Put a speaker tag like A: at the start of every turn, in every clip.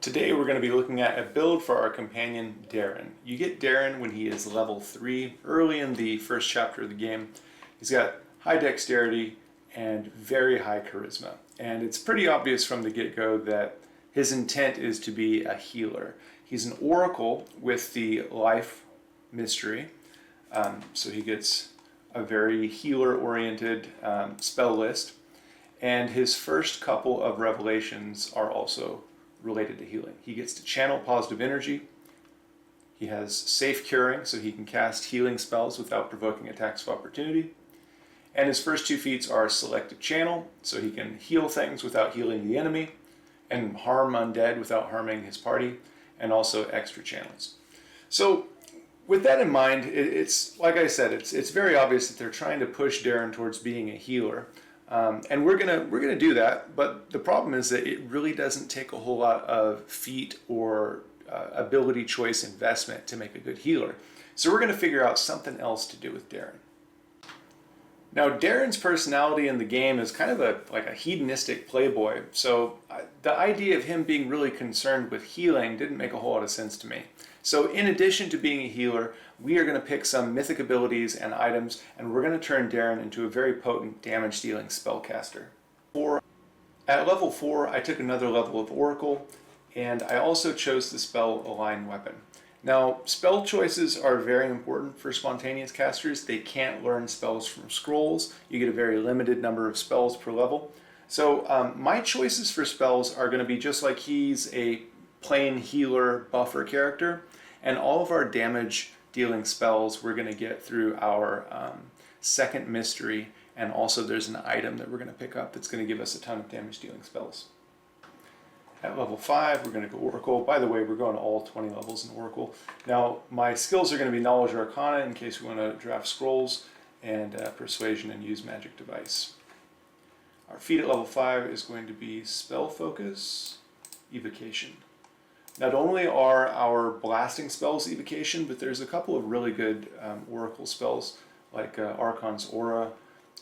A: Today we're going to be looking at a build for our companion Daeran. You get Daeran when he is level 3, early in the first chapter of the game. He's got high dexterity and very high charisma. And it's pretty obvious from the get-go that his intent is to be a healer. He's an oracle with the life mystery, so he gets a very healer-oriented spell list. And his first couple of revelations are also related to healing. He gets to channel positive energy. He has safe curing, so he can cast healing spells without provoking attacks of opportunity. And his first two feats are selective channel, so he can heal things without healing the enemy, and harm undead without harming his party, and also extra channels. So with that in mind, it's like I said, it's very obvious that they're trying to push Daeran towards being a healer. And we're gonna do that, but the problem is that it really doesn't take a whole lot of feat or ability choice investment to make a good healer. So we're gonna figure out something else to do with Daeran. Now, Daeran's personality in the game is kind of like a hedonistic playboy, so the idea of him being really concerned with healing didn't make a whole lot of sense to me. So in addition to being a healer, we are going to pick some mythic abilities and items, and we're going to turn Daeran into a very potent damage-dealing spellcaster. At level 4, I took another level of Oracle, and I also chose the spell Align Weapon. Now, spell choices are very important for spontaneous casters. They can't learn spells from scrolls. You get a very limited number of spells per level. So my choices for spells are going to be just like he's a plain healer buffer character, and all of our damage dealing spells we're going to get through our second mystery, and also there's an item that we're going to pick up that's going to give us a ton of damage dealing spells. At level 5, we're going to go Oracle. By the way, we're going all 20 levels in Oracle. Now, my skills are going to be Knowledge or Arcana in case we want to draft scrolls, and Persuasion and use Magic Device. Our feat at level 5 is going to be Spell Focus, Evocation. Not only are our blasting spells evocation, but there's a couple of really good Oracle spells like Archon's Aura,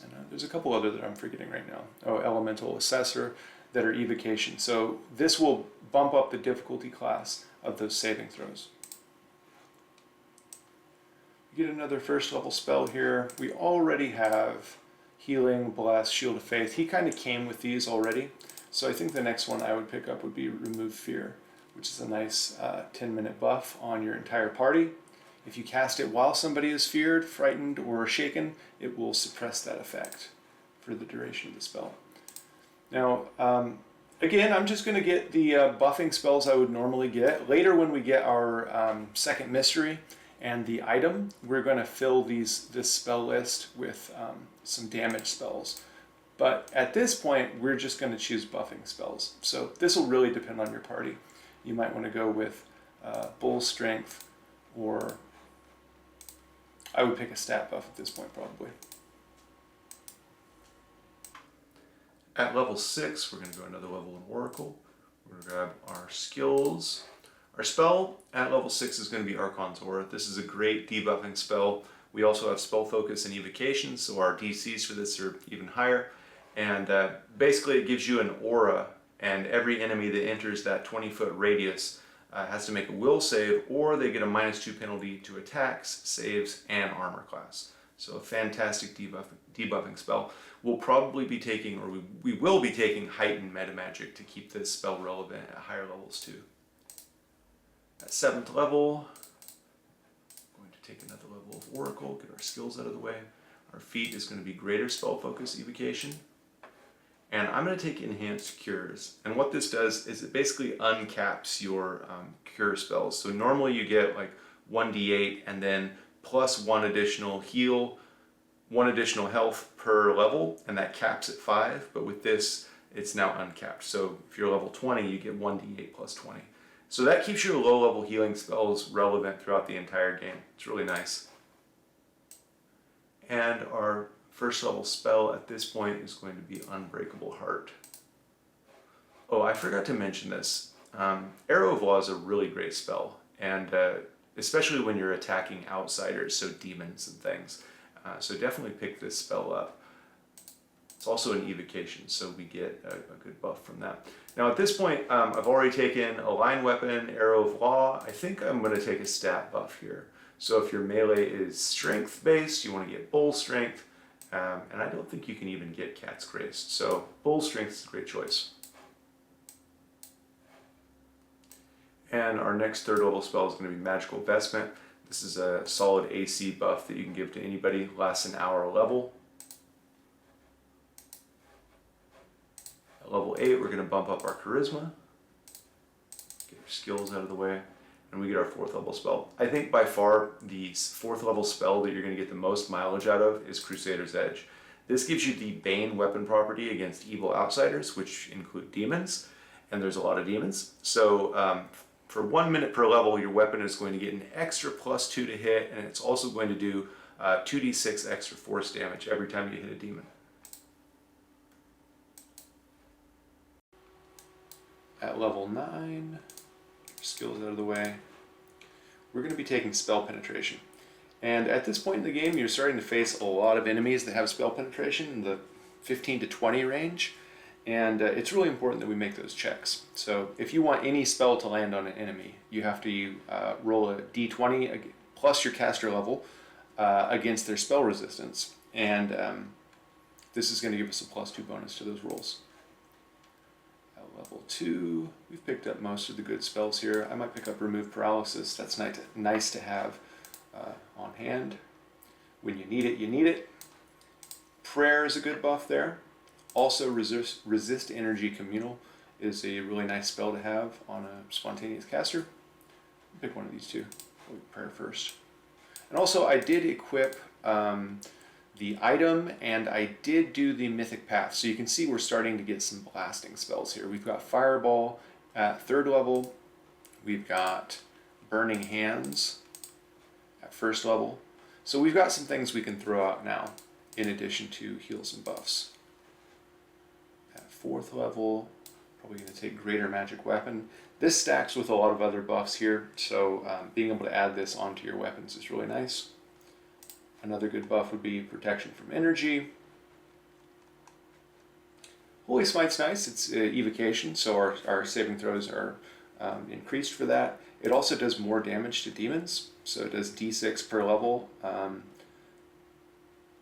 A: and there's a couple other that I'm forgetting right now. Oh, Elemental Assessor, that are evocation. So this will bump up the difficulty class of those saving throws. We get another first level spell here. We already have Healing, Bless, Shield of Faith. He kind of came with these already. So I think the next one I would pick up would be Remove Fear, which is a nice 10-minute buff on your entire party. If you cast it while somebody is feared, frightened, or shaken, it will suppress that effect for the duration of the spell. Now, again, I'm just going to get the buffing spells I would normally get. Later when we get our second mystery and the item, we're going to fill this spell list with some damage spells. But at this point, we're just going to choose buffing spells. So this will really depend on your party. You might want to go with Bull Strength, or I would pick a stat buff at this point probably. At level 6, we're going to go another level in Oracle. We're going to grab our skills. Our spell at level 6 is going to be Archon's Aura. This is a great debuffing spell. We also have Spell Focus and Evocation, so our DCs for this are even higher. And basically it gives you an aura, and every enemy that enters that 20-foot radius has to make a will save, or they get a -2 penalty to attacks, saves, and armor class. So a fantastic debuffing spell. We'll probably be taking, or we will be taking heightened Metamagic to keep this spell relevant at higher levels too. At 7th level, going to take another level of Oracle, get our skills out of the way. Our feat is going to be Greater Spell Focus Evocation. And I'm going to take Enhanced Cures. And what this does is it basically uncaps your cure spells. So normally you get like 1d8 and then plus 1 additional heal, 1 additional health per level, and that caps at 5. But with this, it's now uncapped. So if you're level 20, you get 1d8 plus 20. So that keeps your low-level healing spells relevant throughout the entire game. It's really nice. And our first level spell at this point is going to be Unbreakable Heart. Oh, I forgot to mention this. Arrow of Law is a really great spell, and especially when you're attacking outsiders, so demons and things. So definitely pick this spell up. It's also an evocation, so we get a good buff from that. Now at this point, I've already taken a line weapon, Arrow of Law. I think I'm going to take a stat buff here. So if your melee is strength based, you want to get bull strength. And I don't think you can even get cat's grace. So bull strength is a great choice. And our next third level spell is going to be Magical Vestment. This is a solid AC buff that you can give to anybody, lasts an hour a level. At level 8, we're going to bump up our Charisma, get our skills out of the way, and we get our 4th level spell. I think by far the 4th level spell that you're going to get the most mileage out of is Crusader's Edge. This gives you the Bane weapon property against evil outsiders, which include demons, and there's a lot of demons. So for 1 minute per level, your weapon is going to get an extra +2 to hit, and it's also going to do 2d6 extra force damage every time you hit a demon. At level 9, skills out of the way, we're going to be taking Spell Penetration. And at this point in the game, you're starting to face a lot of enemies that have Spell Penetration in the 15 to 20 range. And it's really important that we make those checks. So if you want any spell to land on an enemy, you have to roll a d20 plus your caster level against their spell resistance. And this is going to give us a +2 bonus to those rolls. At level 2, we've picked up most of the good spells here. I might pick up Remove Paralysis. That's nice to have on hand. When you need it, you need it. Prayer is a good buff there. Also, resist Energy Communal is a really nice spell to have on a spontaneous caster. Pick one of these two. We'll prayer first. And also, I did equip the item, and I did do the Mythic Path. So you can see we're starting to get some blasting spells here. We've got Fireball at 3rd level. We've got Burning Hands at 1st level. So we've got some things we can throw out now, in addition to heals and buffs. 4th level, probably going to take Greater Magic Weapon. This stacks with a lot of other buffs here, so being able to add this onto your weapons is really nice. Another good buff would be Protection from Energy. Holy Smite's nice, it's evocation, so our saving throws are increased for that. It also does more damage to demons, so it does d6 per level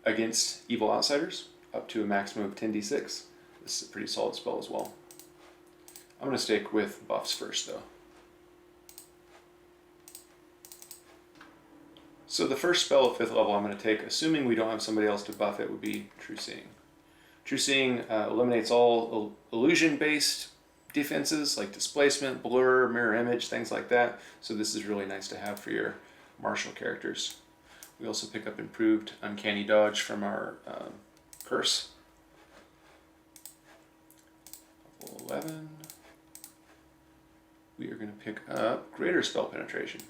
A: against evil outsiders, up to a maximum of 10d6. This is a pretty solid spell as well. I'm going to stick with buffs first though. So the first spell at 5th level I'm going to take, assuming we don't have somebody else to buff it, would be True Seeing. True Seeing eliminates all illusion-based defenses like displacement, blur, mirror image, things like that. So this is really nice to have for your martial characters. We also pick up improved Uncanny Dodge from our curse. 11, we are going to pick up Greater Spell Penetration.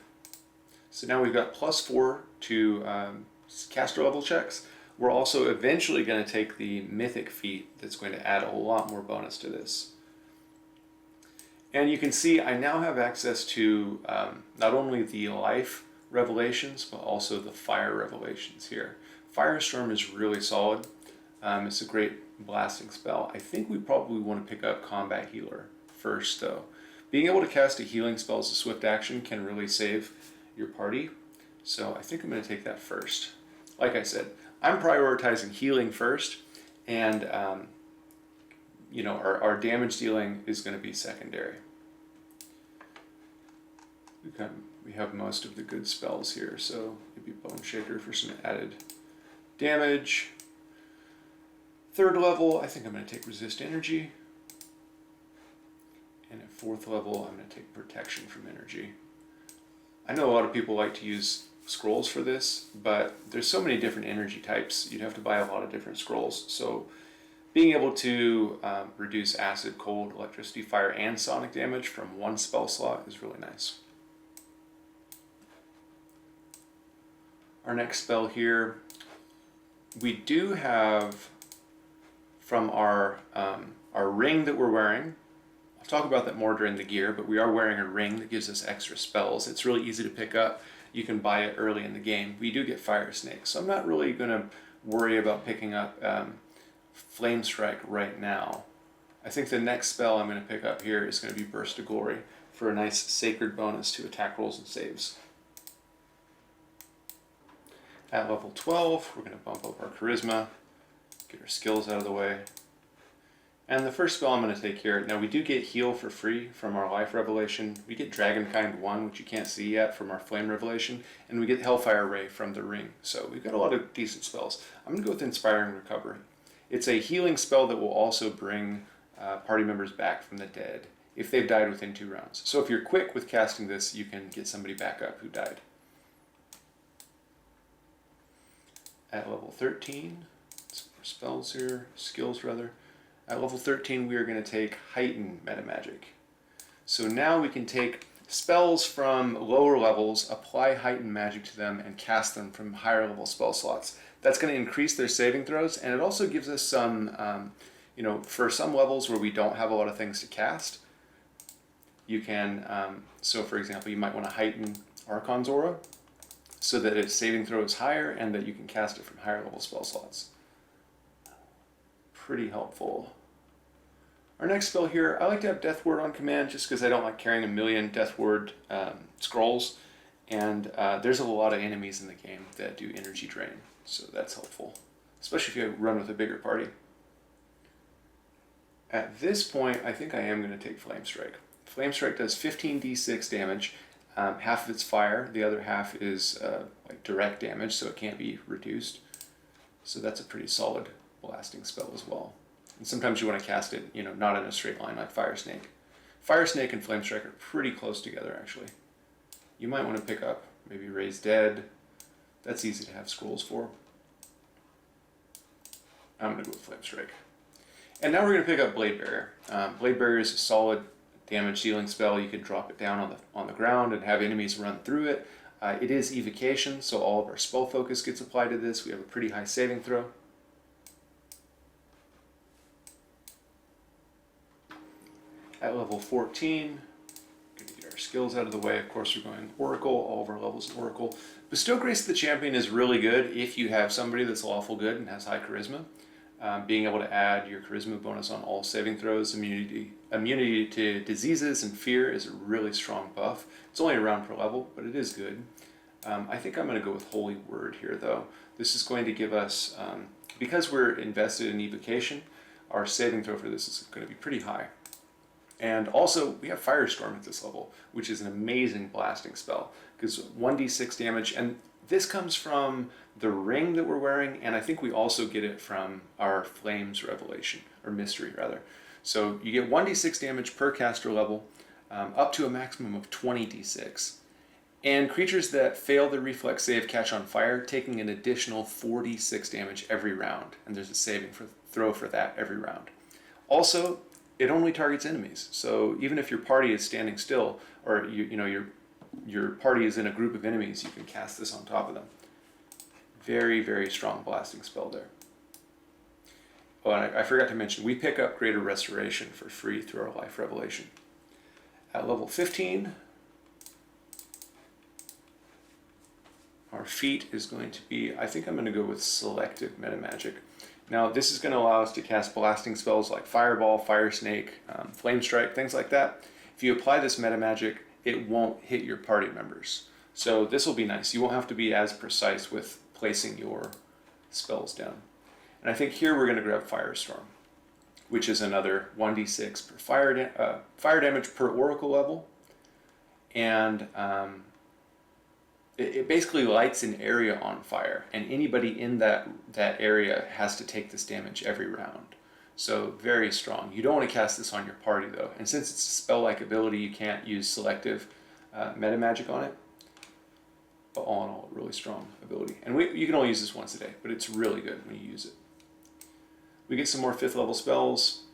A: So now we've got +4 to caster level checks. We're also eventually going to take the Mythic feat that's going to add a lot more bonus to this. And you can see I now have access to not only the life revelations, but also the fire revelations here. Firestorm is really solid. It's a great blasting spell. I think we probably want to pick up Combat Healer first though. Being able to cast a healing spell as a swift action can really save your party. So I think I'm going to take that first. Like I said, I'm prioritizing healing first, and you know, our damage dealing is going to be secondary. We have most of the good spells here, so maybe Bone Shaker for some added damage. 3rd level, I think I'm going to take Resist Energy. And at 4th level, I'm going to take Protection from Energy. I know a lot of people like to use scrolls for this, but there's so many different energy types, you'd have to buy a lot of different scrolls. So being able to reduce acid, cold, electricity, fire, and sonic damage from one spell slot is really nice. Our next spell here, we do have from our ring that we're wearing. I'll talk about that more during the gear, but we are wearing a ring that gives us extra spells. It's really easy to pick up. You can buy it early in the game. We do get Fire Snake, so I'm not really going to worry about picking up Flame Strike right now. I think the next spell I'm going to pick up here is going to be Burst of Glory for a nice sacred bonus to attack rolls and saves. At level 12, we're going to bump up our Charisma, get our skills out of the way. And the first spell I'm going to take here, now we do get Heal for free from our Life Revelation. We get Dragonkind 1, which you can't see yet, from our Flame Revelation. And we get Hellfire Ray from the Ring. So we've got a lot of decent spells. I'm going to go with Inspiring Recovery. It's a healing spell that will also bring party members back from the dead if they've died within 2 rounds. So if you're quick with casting this, you can get somebody back up who died. At level 13, some more spells here, skills rather. At level 13, we are going to take Heighten Metamagic. So now we can take spells from lower levels, apply Heighten Magic to them, and cast them from higher level spell slots. That's going to increase their saving throws, and it also gives us some, for some levels where we don't have a lot of things to cast, you can, so for example, you might want to heighten Archon's Aura so that its saving throw is higher and that you can cast it from higher level spell slots. Pretty helpful. Our next spell here, I like to have Death Ward on command just because I don't like carrying a million Death Ward scrolls, and there's a lot of enemies in the game that do energy drain, so that's helpful, especially if you run with a bigger party. At this point, I think I am going to take Flame Strike. Flame Strike does 15d6 damage. Half of it's fire, the other half is like direct damage, so it can't be reduced. So that's a pretty solid blasting spell as well. And sometimes you want to cast it, not in a straight line like Fire Snake. Fire Snake and Flame Strike are pretty close together, actually. You might want to pick up maybe Raise Dead. That's easy to have scrolls for. I'm going to go with Flame Strike. And now we're going to pick up Blade Barrier. Blade Barrier is a solid damage dealing spell. You can drop it down on the ground and have enemies run through it. It is evocation, so all of our spell focus gets applied to this. We have a pretty high saving throw. At level 14, going to get our skills out of the way. Of course, we're going Oracle, all of our levels in Oracle. Bestow Grace of the Champion is really good if you have somebody that's lawful good and has high charisma. Being able to add your charisma bonus on all saving throws, immunity to diseases and fear is a really strong buff. It's only a round per level, but it is good. I think I'm going to go with Holy Word here, though. This is going to give us, because we're invested in evocation, our saving throw for this is going to be pretty high. And also, we have Firestorm at this level, which is an amazing blasting spell, because 1d6 damage, and this comes from the ring that we're wearing, and I think we also get it from our Flames Revelation, or Mystery, rather. So you get 1d6 damage per caster level, up to a maximum of 20d6. And creatures that fail the reflex save catch on fire, taking an additional 4d6 damage every round, and there's a saving throw for that every round. Also, it only targets enemies, so even if your party is standing still, or your party is in a group of enemies, you can cast this on top of them. Very, very strong blasting spell there. Oh, and I forgot to mention, we pick up Greater Restoration for free through our Life Revelation. At level 15, our feat is going to be, I think I'm going to go with Selective Metamagic. Now, this is going to allow us to cast blasting spells like Fireball, Fire Snake, Flame Strike, things like that. If you apply this Metamagic, it won't hit your party members. So this will be nice. You won't have to be as precise with placing your spells down. And I think here we're going to grab Firestorm, which is another 1d6 per fire damage per Oracle level. And it basically lights an area on fire, and anybody in that area has to take this damage every round. So very strong. You don't want to cast this on your party though, and since it's a spell-like ability, you can't use selective metamagic on it. But all in all, a really strong ability. And you can only use this once a day, but it's really good when you use it. We get some more 5th level spells.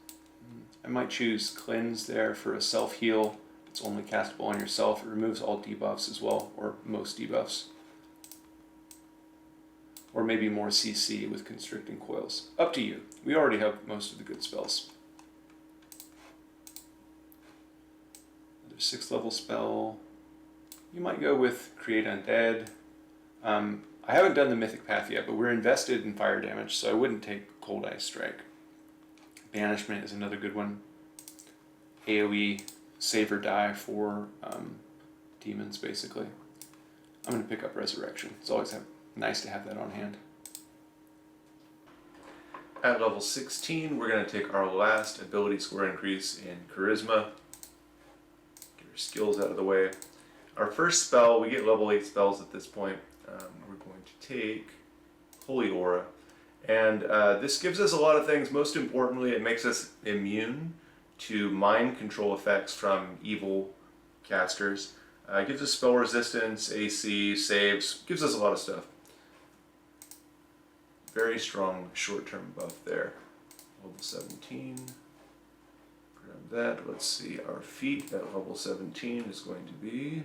A: I might choose Cleanse there for a self-heal. It's only castable on yourself. It removes all debuffs as well, or most debuffs. Or maybe more CC with Constricting Coils. Up to you. We already have most of the good spells. Another 6th level spell. You might go with Create Undead. I haven't done the Mythic path yet, but we're invested in fire damage, so I wouldn't take Cold Ice Strike. Banishment is another good one. AoE save or die for demons, basically. I'm going to pick up Resurrection. It's always nice to have that on hand. At level 16, we're going to take our last ability score increase in Charisma. Get our skills out of the way. Our first spell, we get level 8 spells at this point. We're going to take Holy Aura. And this gives us a lot of things. Most importantly, it makes us immune to mind control effects from evil casters. It gives us spell resistance, AC, saves, gives us a lot of stuff. Very strong short-term buff there. Level 17. Grab that. Let's see, our feat at level 17 is going to be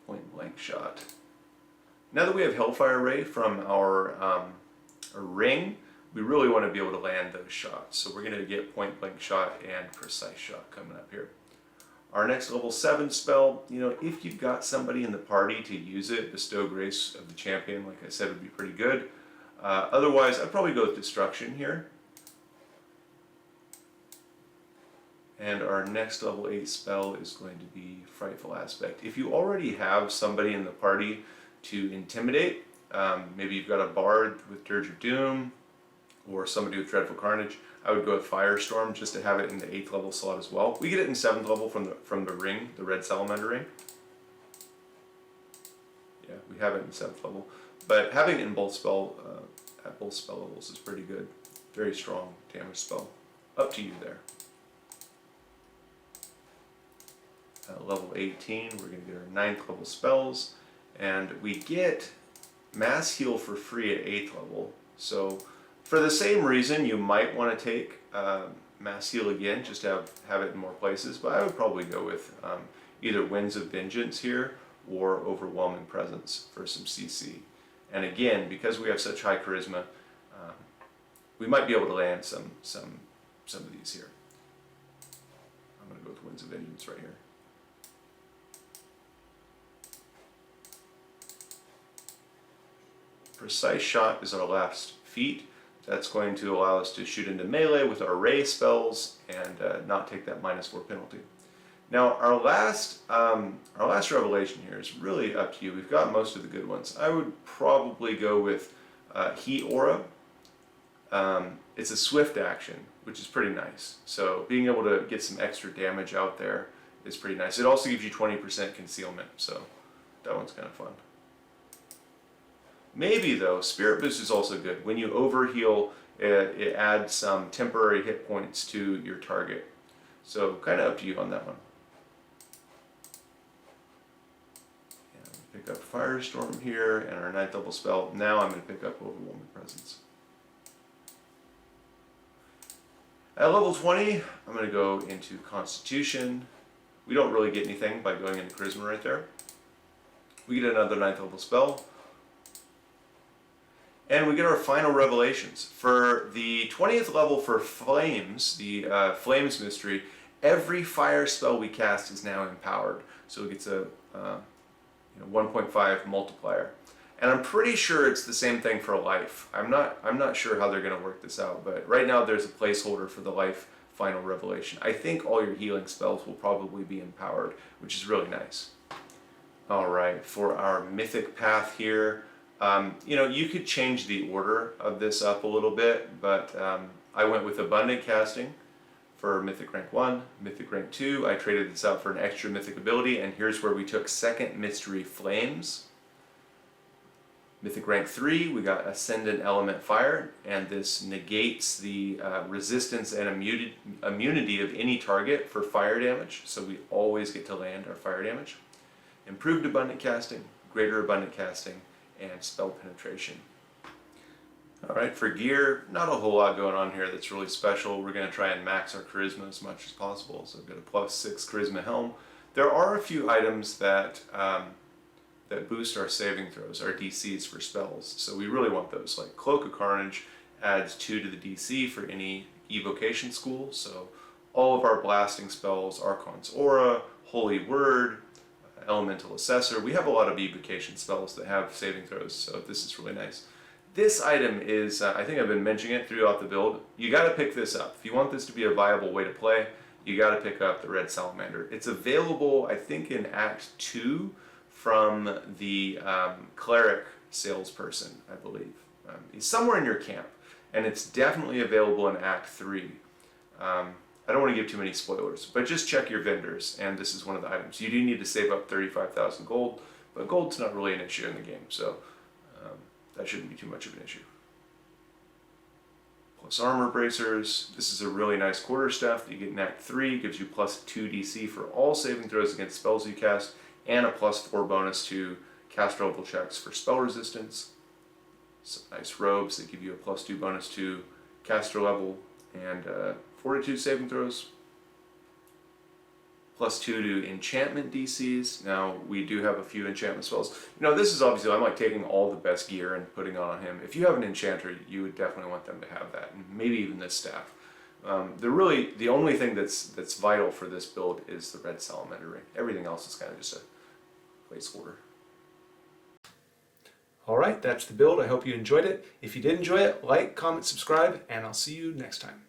A: point blank shot. Now that we have Hellfire Ray from our ring, we really want to be able to land those shots. So we're going to get point blank shot and precise shot coming up here. Our next level 7 spell, if you've got somebody in the party to use it, Bestow Grace of the Champion, like I said, would be pretty good. Otherwise, I'd probably go with Destruction here. And our next level 8 spell is going to be Frightful Aspect. If you already have somebody in the party to intimidate, maybe you've got a Bard with Dirge of Doom, or somebody with Dreadful Carnage, I would go with Firestorm just to have it in the 8th level slot as well. We get it in 7th level from the ring, the Red Salamander ring. Yeah, we have it in 7th level. But having it in both at both spell levels is pretty good. Very strong damage spell. Up to you there. At level 18, we're going to get our 9th level spells. And we get Mass Heal for free at 8th level. So for the same reason, you might want to take Mass Heal again, just to have it in more places. But I would probably go with either Winds of Vengeance here or Overwhelming Presence for some CC. And again, because we have such high charisma, we might be able to land some of these here. I'm going to go with Winds of Vengeance right here. Precise Shot is our last feat. That's going to allow us to shoot into melee with our ray spells and not take that -4 penalty. Now our last revelation here is really up to you. We've got most of the good ones. I would probably go with Heat Aura. It's a swift action, which is pretty nice. So being able to get some extra damage out there is pretty nice. It also gives you 20% concealment, so that one's kind of fun. Maybe though, Spirit Boost is also good. When you overheal, it adds some temporary hit points to your target. So kind of up to you on that one. Pick up Firestorm here and our 9th level spell. Now I'm going to pick up Overwhelming Presence. At level 20, I'm going to go into Constitution. We don't really get anything by going into Charisma right there. We get another 9th level spell. And we get our final revelations. For the 20th level for Flames, the Flames Mystery, every fire spell we cast is now empowered. So it gets a 1.5 multiplier. And I'm pretty sure it's the same thing for life. I'm not sure how they're going to work this out, but right now there's a placeholder for the life final revelation. I think all your healing spells will probably be empowered, which is really nice. Alright, for our Mythic path here, you could change the order of this up a little bit, but I went with Abundant Casting for Mythic Rank 1, Mythic Rank 2. I traded this out for an extra Mythic ability, and here's where we took Second Mystery Flames. Mythic Rank 3, we got Ascendant Element Fire, and this negates the resistance and immunity of any target for fire damage, so we always get to land our fire damage. Improved Abundant Casting, Greater Abundant Casting, and Spell Penetration. Alright, for gear, not a whole lot going on here that's really special. We're going to try and max our Charisma as much as possible, so we've got a +6 Charisma Helm. There are a few items that boost our saving throws, our DCs for spells, so we really want those. Like Cloak of Carnage adds 2 to the DC for any evocation school, so all of our blasting spells, Archon's Aura, Holy Word, Elemental Assessor, we have a lot of evocation spells that have saving throws, so this is really nice.
B: This item is, I think I've been mentioning it throughout the build. You got to pick this up. If you want this to be a viable way to play, you got to pick up the Red Salamander. It's available, I think, in Act 2 from the cleric salesperson, I believe. He's somewhere in your camp, and it's definitely available in Act 3. I don't want to give too many spoilers, but just check your vendors, and this is one of the items. You do need to save up 35,000 gold, but gold's not really an issue in the game, so that shouldn't be too much of an issue. Plus armor bracers. This is a really nice quarterstaff that you get in Act 3. Gives you plus 2 DC for all saving throws against spells you cast, and a plus 4 bonus to caster level checks for spell resistance. Some nice robes that give you a plus 2 bonus to caster level and fortitude saving throws. Plus 2 to enchantment DCs. Now, we do have a few enchantment spells. You know, this is obviously, I'm like taking all the best gear and putting it on him. If you have an enchanter, you would definitely want them to have that, and maybe even this staff. The only thing that's vital for this build is the Red Salamander ring. Everything else is kind of just a placeholder. Alright, that's the build. I hope you enjoyed it. If you did enjoy it, like, comment, subscribe, and I'll see you next time.